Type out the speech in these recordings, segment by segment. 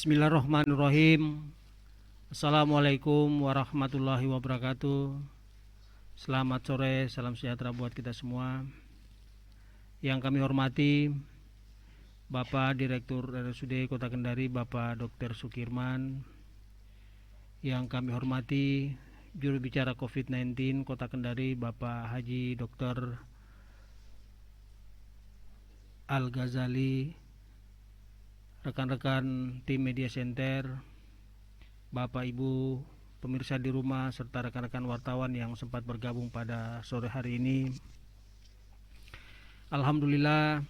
Bismillahirrahmanirrahim. Assalamualaikum warahmatullahi wabarakatuh. Selamat sore, salam sejahtera buat kita semua. Yang kami hormati Bapak Direktur RSUD Kota Kendari, Bapak Dr. Sukirman. Yang kami hormati Juru Bicara COVID-19 Kota Kendari, Bapak Haji Dr. Al-Ghazali, rekan-rekan tim Media Center, Bapak Ibu pemirsa di rumah, serta rekan-rekan wartawan yang sempat bergabung pada sore hari ini. Alhamdulillah,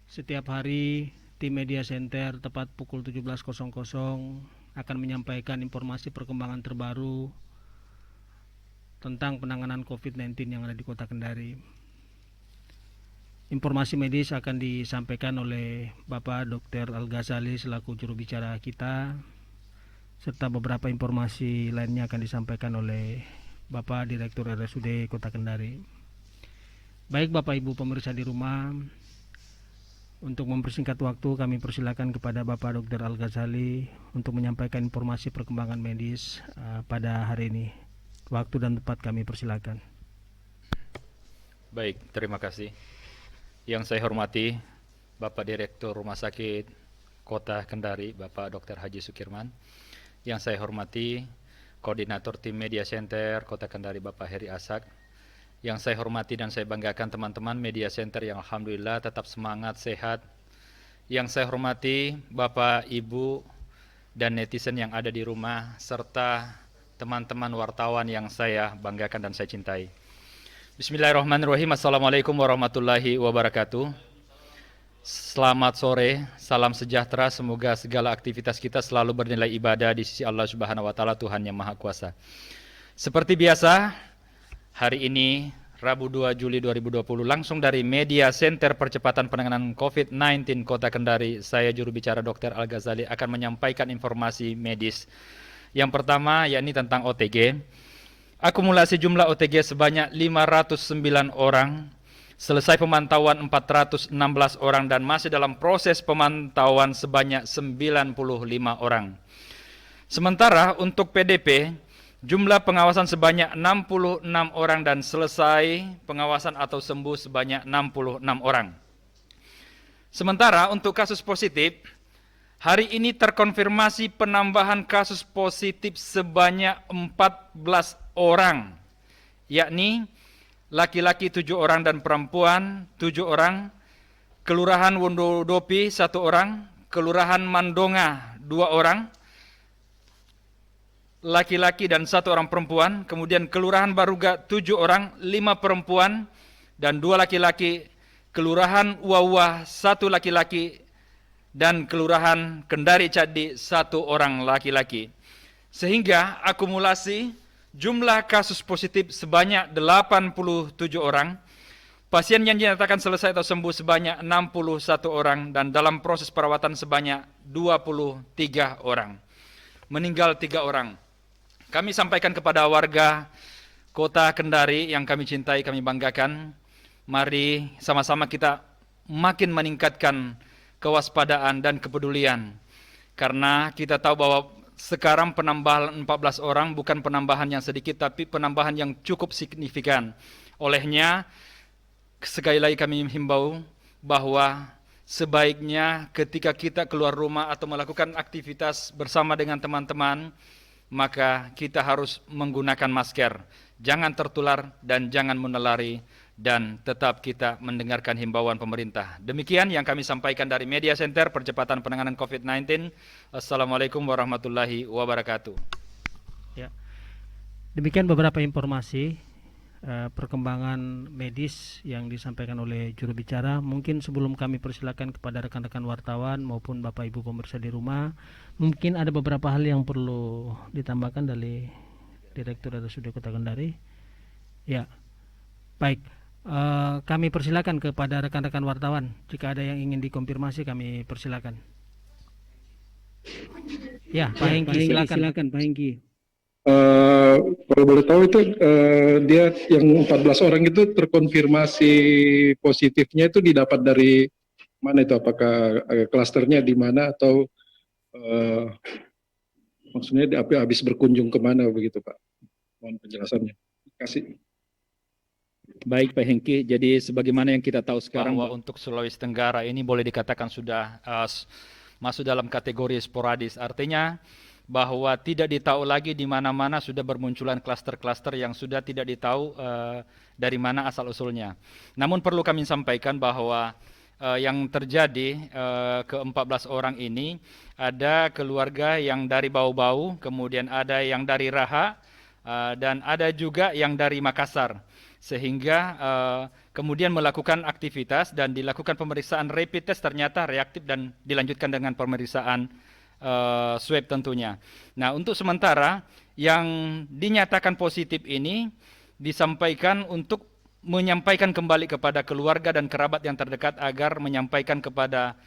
setiap hari tim Media Center tepat pukul 17.00 akan menyampaikan informasi perkembangan terbaru tentang penanganan COVID-19 yang ada di Kota Kendari. Informasi medis akan disampaikan oleh Bapak Dr. Al-Ghazali selaku juru bicara kita, serta beberapa informasi lainnya akan disampaikan oleh Bapak Direktur RSUD Kota Kendari. Baik Bapak Ibu pemirsa di rumah, untuk mempersingkat waktu kami persilakan kepada Bapak Dr. Al-Ghazali untuk menyampaikan informasi perkembangan medis pada hari ini. Waktu dan tempat kami persilakan. Baik, terima kasih. Yang saya hormati Bapak Direktur Rumah Sakit Kota Kendari, Bapak Dr. Haji Sukirman. Yang saya hormati Koordinator Tim Media Center Kota Kendari, Bapak Heri Asak. Yang saya hormati dan saya banggakan teman-teman Media Center yang alhamdulillah tetap semangat, sehat. Yang saya hormati Bapak, Ibu, dan netizen yang ada di rumah, serta teman-teman wartawan yang saya banggakan dan saya cintai. Bismillahirrahmanirrahim. Assalamualaikum warahmatullahi wabarakatuh. Selamat sore, salam sejahtera. Semoga segala aktivitas kita selalu bernilai ibadah di sisi Allah Subhanahu wa Ta'ala, Tuhan yang Maha Kuasa. Seperti biasa, hari ini Rabu 2 Juli 2020 langsung dari Media Center Percepatan Penanganan COVID-19 Kota Kendari, saya juru bicara Dr. Al-Ghazali akan menyampaikan informasi medis. Yang pertama yakni tentang OTG. Akumulasi jumlah OTG sebanyak 509 orang, selesai pemantauan 416 orang dan masih dalam proses pemantauan sebanyak 95 orang. Sementara untuk PDP, jumlah pengawasan sebanyak 66 orang dan selesai pengawasan atau sembuh sebanyak 66 orang. Sementara untuk kasus positif, hari ini terkonfirmasi penambahan kasus positif sebanyak 14 orang, yakni laki-laki 7 orang dan perempuan 7 orang, Kelurahan Wondodopi 1 orang, Kelurahan Mandonga 2 orang, laki-laki dan 1 orang perempuan, kemudian Kelurahan Baruga 7 orang, 5 perempuan dan 2 laki-laki, Kelurahan Wawa 1 laki-laki, dan Kelurahan Kendari Cadi 1 orang laki-laki. Sehingga akumulasi jumlah kasus positif sebanyak 87 orang, pasien yang dinyatakan selesai atau sembuh sebanyak 61 orang, dan dalam proses perawatan sebanyak 23 orang. Meninggal 3 orang. Kami sampaikan kepada warga Kota Kendari yang kami cintai, kami banggakan, mari sama-sama kita makin meningkatkan kewaspadaan dan kepedulian. Karena kita tahu bahwa sekarang penambahan 14 orang bukan penambahan yang sedikit, tapi penambahan yang cukup signifikan. Olehnya, sekali lagi kami himbau bahwa sebaiknya ketika kita keluar rumah atau melakukan aktivitas bersama dengan teman-teman, maka kita harus menggunakan masker. Jangan tertular dan jangan menulari, dan tetap kita mendengarkan himbauan pemerintah. Demikian yang kami sampaikan dari Media Center Percepatan Penanganan COVID-19. Assalamualaikum warahmatullahi wabarakatuh. Ya. Demikian beberapa informasi perkembangan medis yang disampaikan oleh juru bicara. Mungkin sebelum kami persilakan kepada rekan-rekan wartawan maupun Bapak Ibu pemirsa di rumah, mungkin ada beberapa hal yang perlu ditambahkan dari Direktur RSUD Kota Kendari. Ya, baik. Kami persilakan kepada rekan-rekan wartawan. Jika ada yang ingin dikonfirmasi, kami persilakan. Ya, Pak Hengki, silakan Pak Hengki. Kalau boleh tahu itu dia yang 14 orang itu terkonfirmasi positifnya itu didapat dari mana itu? Apakah klasternya di mana atau eh, maksudnya habis berkunjung kemana begitu Pak? Mohon penjelasannya. Terima kasih. Baik Pak Hengki, jadi sebagaimana yang kita tahu sekarang Bahwa untuk Sulawesi Tenggara ini boleh dikatakan sudah masuk dalam kategori sporadis. Artinya bahwa tidak ditahu lagi di mana-mana sudah bermunculan klaster-klaster yang sudah tidak ditahu dari mana asal-usulnya. Namun perlu kami sampaikan bahwa yang terjadi ke-14 orang ini ada keluarga yang dari Bau-Bau, kemudian ada yang dari Raha, dan ada juga yang dari Makassar. Sehingga kemudian melakukan aktivitas dan dilakukan pemeriksaan rapid test ternyata reaktif dan dilanjutkan dengan pemeriksaan swab tentunya. Nah, untuk sementara yang dinyatakan positif ini disampaikan untuk menyampaikan kembali kepada keluarga dan kerabat yang terdekat agar menyampaikan kepada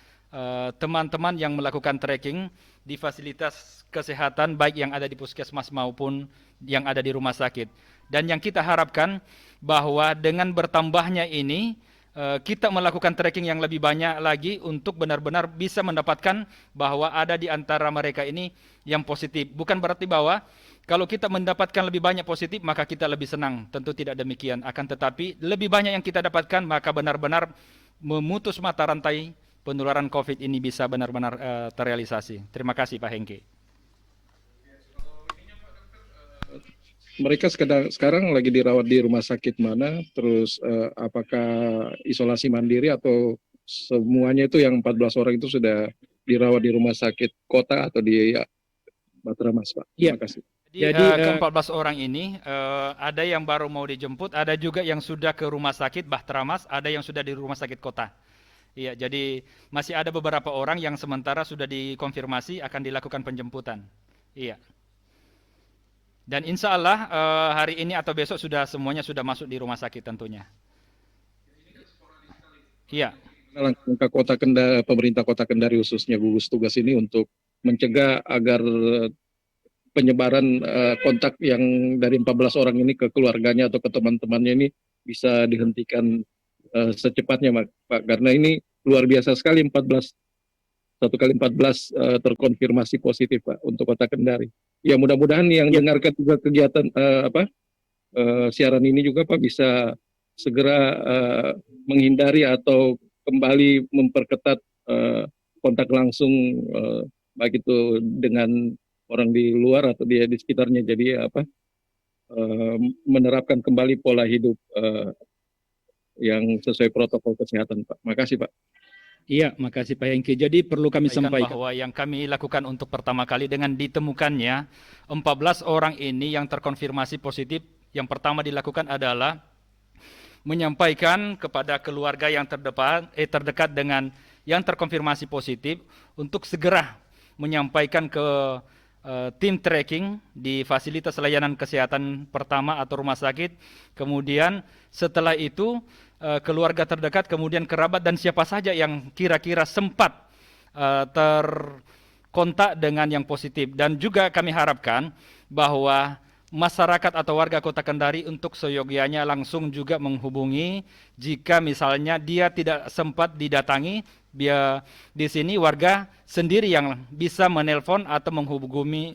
teman-teman yang melakukan tracking di fasilitas kesehatan baik yang ada di puskesmas maupun yang ada di rumah sakit. Dan yang kita harapkan bahwa dengan bertambahnya ini kita melakukan tracking yang lebih banyak lagi untuk benar-benar bisa mendapatkan bahwa ada di antara mereka ini yang positif. Bukan berarti bahwa kalau kita mendapatkan lebih banyak positif maka kita lebih senang. Tentu tidak demikian. Akan tetapi lebih banyak yang kita dapatkan maka benar-benar memutus mata rantai penularan COVID ini bisa benar-benar terrealisasi. Terima kasih Pak Hengki. Mereka sekarang lagi dirawat di rumah sakit mana? Terus apakah isolasi mandiri atau semuanya itu yang 14 orang itu sudah dirawat di rumah sakit kota atau di Batramas, Pak? Terima kasih. Jadi ke-14 orang ini ada yang baru mau dijemput, ada juga yang sudah ke rumah sakit Batramas, ada yang sudah di rumah sakit kota. Iya, jadi masih ada beberapa orang yang sementara sudah dikonfirmasi akan dilakukan penjemputan. Iya. Dan insya Allah hari ini atau besok sudah semuanya sudah masuk di rumah sakit tentunya. Iya. Langkah Kota Kendari, pemerintah Kota Kendari khususnya gugus tugas ini untuk mencegah agar penyebaran kontak yang dari 14 orang ini ke keluarganya atau ke teman-temannya ini bisa dihentikan secepatnya, Pak. Karena ini luar biasa sekali 1 kali 14 terkonfirmasi positif, Pak, untuk Kota Kendari. Ya mudah-mudahan yang dengarkan juga kegiatan siaran ini juga Pak bisa segera menghindari atau kembali memperketat kontak langsung baik itu dengan orang di luar atau di sekitarnya. Jadi menerapkan kembali pola hidup yang sesuai protokol kesehatan, Pak. Makasih, Pak. Iya, makasih Pak Hengki. Jadi perlu kami sampaikan bahwa yang kami lakukan untuk pertama kali dengan ditemukannya 14 orang ini yang terkonfirmasi positif, yang pertama dilakukan adalah menyampaikan kepada keluarga yang terdekat dengan yang terkonfirmasi positif untuk segera menyampaikan ke tim tracking di fasilitas layanan kesehatan pertama atau rumah sakit. Kemudian setelah itu keluarga terdekat, kemudian kerabat dan siapa saja yang kira-kira sempat terkontak dengan yang positif. Dan juga kami harapkan bahwa masyarakat atau warga Kota Kendari untuk seyogianya langsung juga menghubungi jika misalnya dia tidak sempat didatangi. Biar di sini warga sendiri yang bisa menelpon atau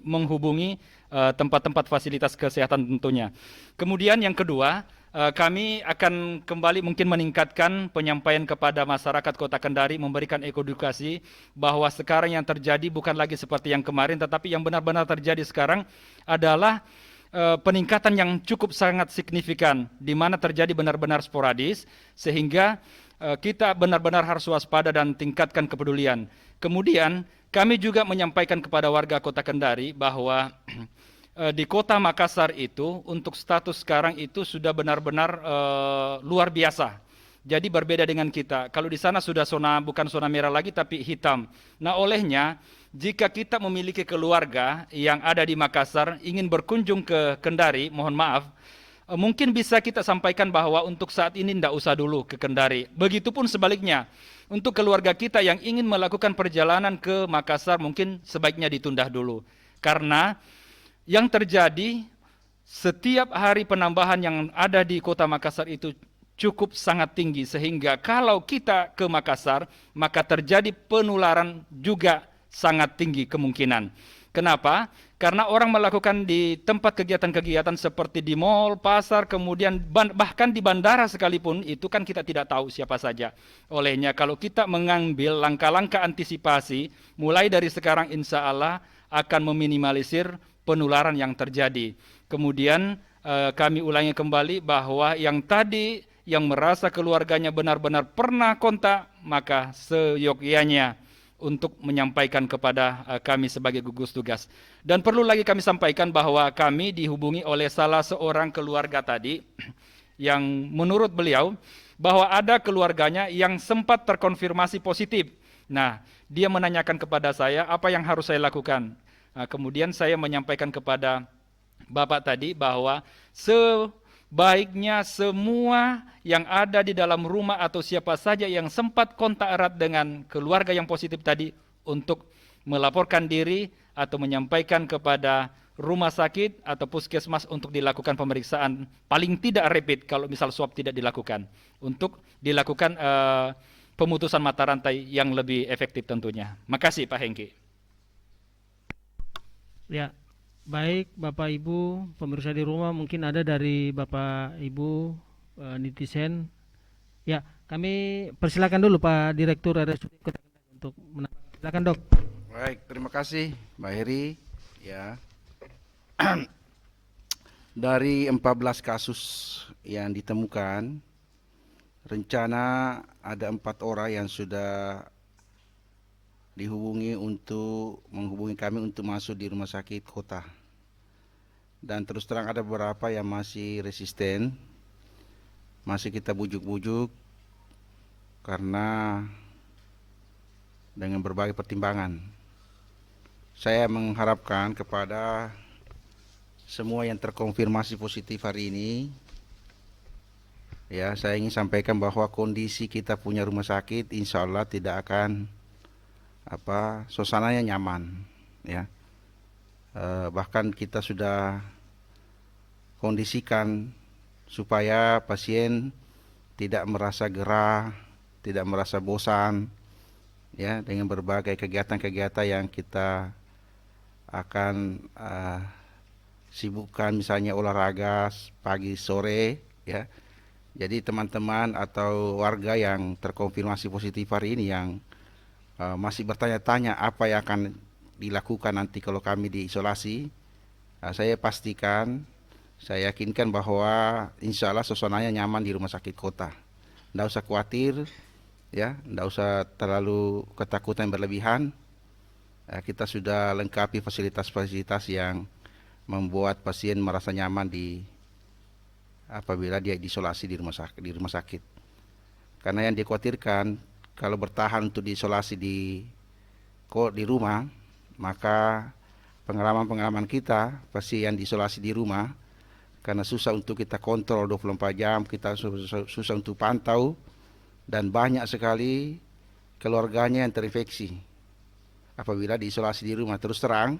menghubungi tempat-tempat fasilitas kesehatan tentunya. Kemudian yang kedua, kami akan kembali mungkin meningkatkan penyampaian kepada masyarakat Kota Kendari, memberikan edukasi bahwa sekarang yang terjadi bukan lagi seperti yang kemarin, tetapi yang benar-benar terjadi sekarang adalah peningkatan yang cukup sangat signifikan, di mana terjadi benar-benar sporadis, sehingga kita benar-benar harus waspada dan tingkatkan kepedulian. Kemudian kami juga menyampaikan kepada warga Kota Kendari bahwa di Kota Makassar itu untuk status sekarang itu sudah benar-benar luar biasa. Jadi berbeda dengan kita. Kalau di sana sudah bukan zona merah lagi tapi hitam. Nah, olehnya jika kita memiliki keluarga yang ada di Makassar ingin berkunjung ke Kendari, mohon maaf, mungkin bisa kita sampaikan bahwa untuk saat ini tidak usah dulu ke Kendari. Begitupun sebaliknya, untuk keluarga kita yang ingin melakukan perjalanan ke Makassar mungkin sebaiknya ditunda dulu. Karena yang terjadi setiap hari penambahan yang ada di Kota Makassar itu cukup sangat tinggi, sehingga kalau kita ke Makassar maka terjadi penularan juga sangat tinggi kemungkinan. Kenapa? Karena orang melakukan di tempat kegiatan-kegiatan seperti di mal, pasar, kemudian bahkan di bandara sekalipun, itu kan kita tidak tahu siapa saja. Olehnya kalau kita mengambil langkah-langkah antisipasi, mulai dari sekarang insya Allah akan meminimalisir penularan yang terjadi. Kemudian kami ulangi kembali bahwa yang tadi yang merasa keluarganya benar-benar pernah kontak, maka seyogyanya untuk menyampaikan kepada kami sebagai gugus tugas. Dan perlu lagi kami sampaikan bahwa kami dihubungi oleh salah seorang keluarga tadi yang menurut beliau bahwa ada keluarganya yang sempat terkonfirmasi positif. Nah, dia menanyakan kepada saya apa yang harus saya lakukan. Nah, kemudian saya menyampaikan kepada Bapak tadi bahwa sebaiknya semua yang ada di dalam rumah atau siapa saja yang sempat kontak erat dengan keluarga yang positif tadi untuk melaporkan diri atau menyampaikan kepada rumah sakit atau puskesmas untuk dilakukan pemeriksaan paling tidak rapid kalau misal swab tidak dilakukan, untuk dilakukan pemutusan mata rantai yang lebih efektif tentunya. Makasih Pak Hengki. Ya, baik Bapak Ibu pemirsa di rumah, mungkin ada dari Bapak Ibu netizen. Ya, kami persilakan dulu Pak Direktur RSUD Kota Kendari untuk menambahkan. Silakan Dok. Baik, terima kasih Mbak Heri. Ya, dari 14 kasus yang ditemukan, rencana ada 4 orang yang sudah menghubungi kami untuk masuk di rumah sakit kota. Dan terus terang ada beberapa yang masih resisten, masih kita bujuk-bujuk karena dengan berbagai pertimbangan. Saya mengharapkan kepada semua yang terkonfirmasi positif hari ini, ya, saya ingin sampaikan bahwa kondisi kita punya rumah sakit insya Allah tidak akan suasananya nyaman, ya. Bahkan kita sudah kondisikan supaya pasien tidak merasa gerah, tidak merasa bosan, ya, dengan berbagai kegiatan-kegiatan yang kita akan sibukkan, misalnya olahraga pagi sore, ya. Jadi teman-teman atau warga yang terkonfirmasi positif hari ini yang masih bertanya-tanya apa yang akan dilakukan nanti kalau kami diisolasi, saya pastikan, saya yakinkan bahwa insya Allah suasananya nyaman di rumah sakit kota. Tidak usah khawatir, ya, tidak usah terlalu ketakutan berlebihan. Kita sudah lengkapi fasilitas-fasilitas yang membuat pasien merasa nyaman apabila dia diisolasi di rumah sakit. Karena yang dikhawatirkan kalau bertahan untuk diisolasi di rumah, maka pengalaman kita pasien diisolasi di rumah karena susah untuk kita kontrol 24 jam, kita susah untuk pantau, dan banyak sekali keluarganya yang terinfeksi apabila diisolasi di rumah. Terus terang,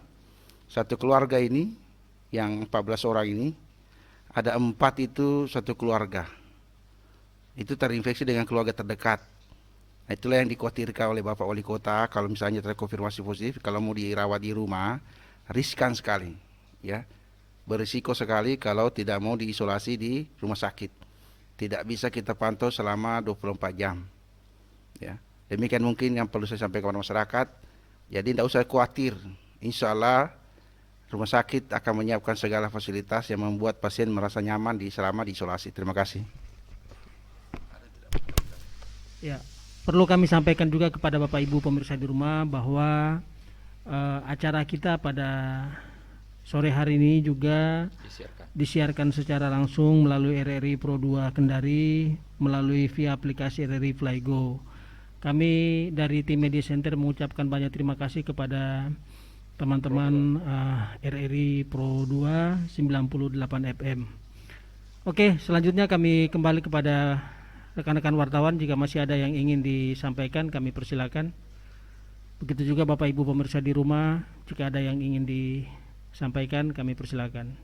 satu keluarga ini yang 14 orang ini, ada 4 itu satu keluarga itu terinfeksi dengan keluarga terdekat. Nah, itulah yang dikhawatirkan oleh Bapak Wali Kota. Kalau misalnya terkonfirmasi positif, kalau mau dirawat di rumah, riskan sekali, ya, berisiko sekali kalau tidak mau diisolasi di rumah sakit. Tidak bisa kita pantau selama 24 jam, ya. Demikian mungkin yang perlu saya sampaikan kepada masyarakat. Jadi tidak usah khawatir, insya Allah rumah sakit akan menyiapkan segala fasilitas yang membuat pasien merasa nyaman selama diisolasi. Terima kasih. Ya, perlu kami sampaikan juga kepada Bapak Ibu pemirsa di rumah bahwa acara kita pada sore hari ini juga disiarkan secara langsung melalui RRI Pro 2 Kendari, melalui via aplikasi RRI Flygo. Kami dari tim Media Center mengucapkan banyak terima kasih kepada teman-teman RRI Pro 2 98 FM. Oke, selanjutnya kami kembali kepada rekan-rekan wartawan. Jika masih ada yang ingin disampaikan, kami persilakan. Begitu juga Bapak Ibu pemirsa di rumah, jika ada yang ingin disampaikan, kami persilakan.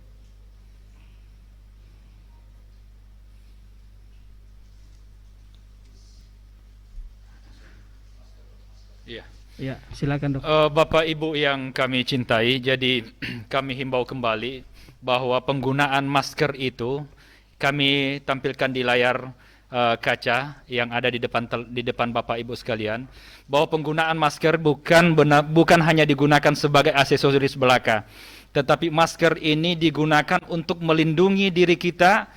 Iya, Ya, silakan dok. Bapak Ibu yang kami cintai, jadi kami himbau kembali bahwa penggunaan masker itu kami tampilkan di layar kaca yang ada di depan Bapak Ibu sekalian, bahwa penggunaan masker bukan hanya digunakan sebagai aksesoris belaka, tetapi masker ini digunakan untuk melindungi diri kita,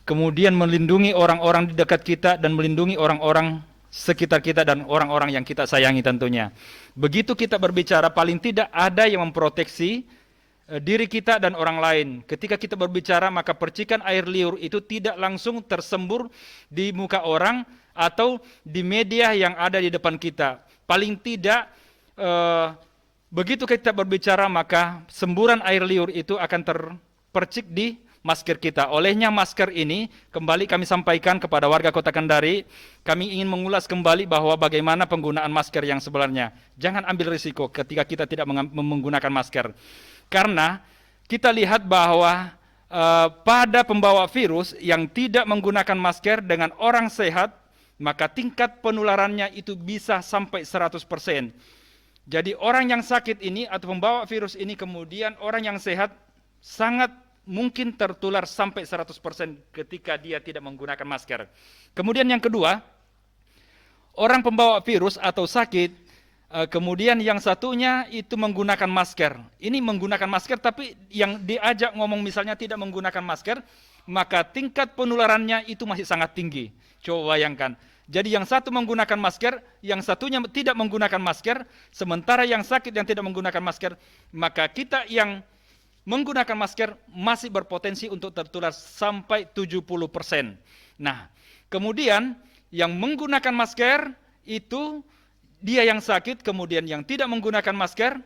kemudian melindungi orang-orang di dekat kita, dan melindungi orang-orang sekitar kita dan orang-orang yang kita sayangi tentunya. Begitu kita berbicara, paling tidak ada yang memproteksi diri kita dan orang lain. Ketika kita berbicara, maka percikan air liur itu tidak langsung tersembur di muka orang atau di media yang ada di depan kita. Paling tidak begitu kita berbicara, maka semburan air liur itu akan terpercik di masker kita. Olehnya masker ini, kembali kami sampaikan kepada warga Kota Kendari, kami ingin mengulas kembali bahwa bagaimana penggunaan masker yang sebenarnya. Jangan ambil risiko ketika kita tidak menggunakan masker. Karena kita lihat bahwa pada pembawa virus yang tidak menggunakan masker dengan orang sehat, maka tingkat penularannya itu bisa sampai 100%. Jadi orang yang sakit ini atau pembawa virus ini, kemudian orang yang sehat, sangat mungkin tertular sampai 100% ketika dia tidak menggunakan masker. Kemudian yang kedua, orang pembawa virus atau sakit, kemudian yang satunya itu menggunakan masker. Ini menggunakan masker, tapi yang diajak ngomong misalnya tidak menggunakan masker, maka tingkat penularannya itu masih sangat tinggi. Coba bayangkan. Jadi yang satu menggunakan masker, yang satunya tidak menggunakan masker, sementara yang sakit yang tidak menggunakan masker, maka kita yang menggunakan masker masih berpotensi untuk tertular sampai 70%. Nah, kemudian yang menggunakan masker itu dia yang sakit, kemudian yang tidak menggunakan masker,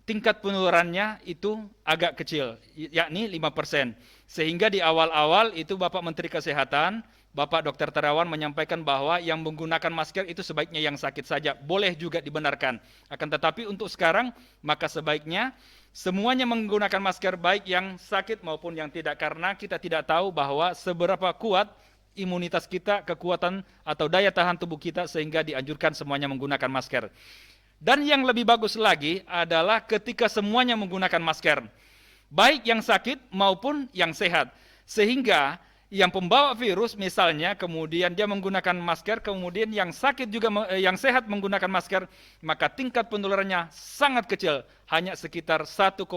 tingkat penularannya itu agak kecil, yakni 5%. Sehingga di awal-awal itu Bapak Menteri Kesehatan, Bapak Dr. Terawan menyampaikan bahwa yang menggunakan masker itu sebaiknya yang sakit saja, boleh juga dibenarkan. Akan tetapi untuk sekarang, maka sebaiknya semuanya menggunakan masker, baik yang sakit maupun yang tidak, karena kita tidak tahu bahwa seberapa kuat imunitas kita, kekuatan atau daya tahan tubuh kita, sehingga dianjurkan semuanya menggunakan masker. Dan yang lebih bagus lagi adalah ketika semuanya menggunakan masker, baik yang sakit maupun yang sehat. Sehingga yang pembawa virus misalnya, kemudian dia menggunakan masker, kemudian yang sakit juga, yang sehat menggunakan masker, maka tingkat penularannya sangat kecil, hanya sekitar 1,5%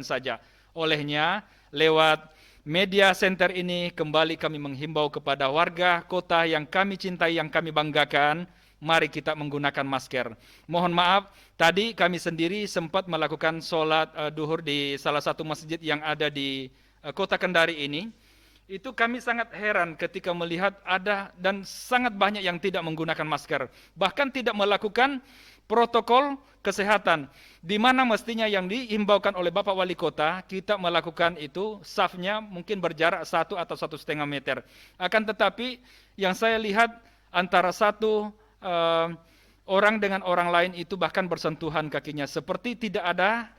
saja. Olehnya, lewat media center ini kembali kami menghimbau kepada warga kota yang kami cintai, yang kami banggakan, mari kita menggunakan masker. Mohon maaf, tadi kami sendiri sempat melakukan sholat duhur di salah satu masjid yang ada di Kota Kendari ini. Itu kami sangat heran ketika melihat ada dan sangat banyak yang tidak menggunakan masker, bahkan tidak melakukan protokol kesehatan, di mana mestinya yang dihimbaukan oleh Bapak Wali Kota, kita melakukan itu safnya mungkin berjarak 1 atau 1,5 meter. Akan tetapi yang saya lihat antara satu orang dengan orang lain itu bahkan bersentuhan kakinya, seperti tidak ada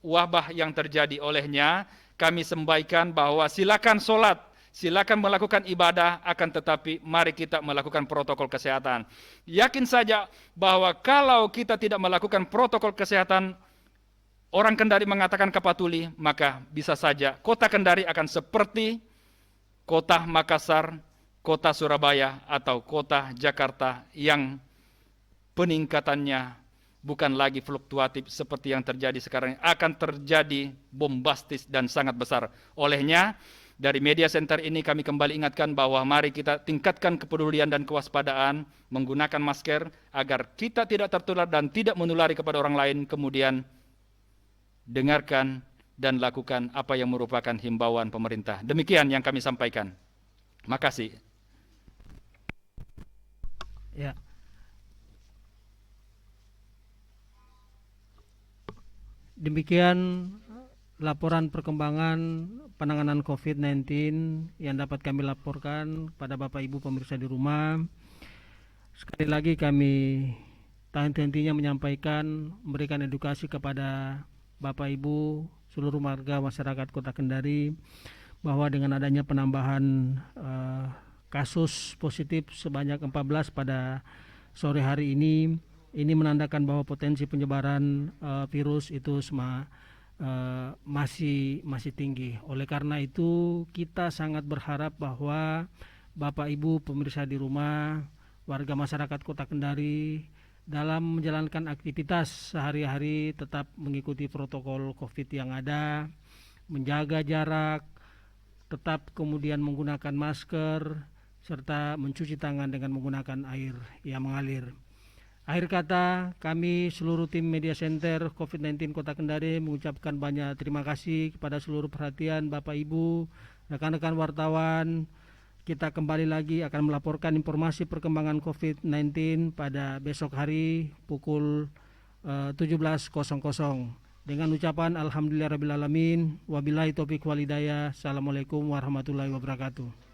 wabah yang terjadi. Olehnya kami sampaikan bahwa silakan sholat, silakan melakukan ibadah, akan tetapi mari kita melakukan protokol kesehatan. Yakin saja bahwa kalau kita tidak melakukan protokol kesehatan, orang Kendari mengatakan kapatuli, maka bisa saja Kota Kendari akan seperti Kota Makassar, Kota Surabaya, atau Kota Jakarta yang peningkatannya bukan lagi fluktuatif seperti yang terjadi sekarang, akan terjadi bombastis dan sangat besar. Olehnya, dari media center ini kami kembali ingatkan bahwa mari kita tingkatkan kepedulian dan kewaspadaan, menggunakan masker agar kita tidak tertular dan tidak menulari kepada orang lain, kemudian dengarkan dan lakukan apa yang merupakan himbauan pemerintah. Demikian yang kami sampaikan. Makasih. Ya. Demikian laporan perkembangan penanganan COVID-19 yang dapat kami laporkan pada Bapak Ibu pemirsa di rumah. Sekali lagi kami tak henti-hentinya menyampaikan, memberikan edukasi kepada Bapak Ibu seluruh warga masyarakat Kota Kendari bahwa dengan adanya penambahan kasus positif sebanyak 14 pada sore hari ini, Ini menandakan bahwa potensi penyebaran virus itu masih tinggi. Oleh karena itu kita sangat berharap bahwa Bapak Ibu pemirsa di rumah, warga masyarakat Kota Kendari dalam menjalankan aktivitas sehari-hari tetap mengikuti protokol COVID yang ada, menjaga jarak, tetap kemudian menggunakan masker, serta mencuci tangan dengan menggunakan air yang mengalir. Akhir kata, kami seluruh tim Media Center COVID-19 Kota Kendari mengucapkan banyak terima kasih kepada seluruh perhatian Bapak Ibu, rekan-rekan wartawan. Kita kembali lagi akan melaporkan informasi perkembangan COVID-19 pada besok hari pukul 17.00 dengan ucapan Alhamdulillahirrabbilalamin, wabillahi taufiq walhidayah. Assalamualaikum warahmatullahi wabarakatuh.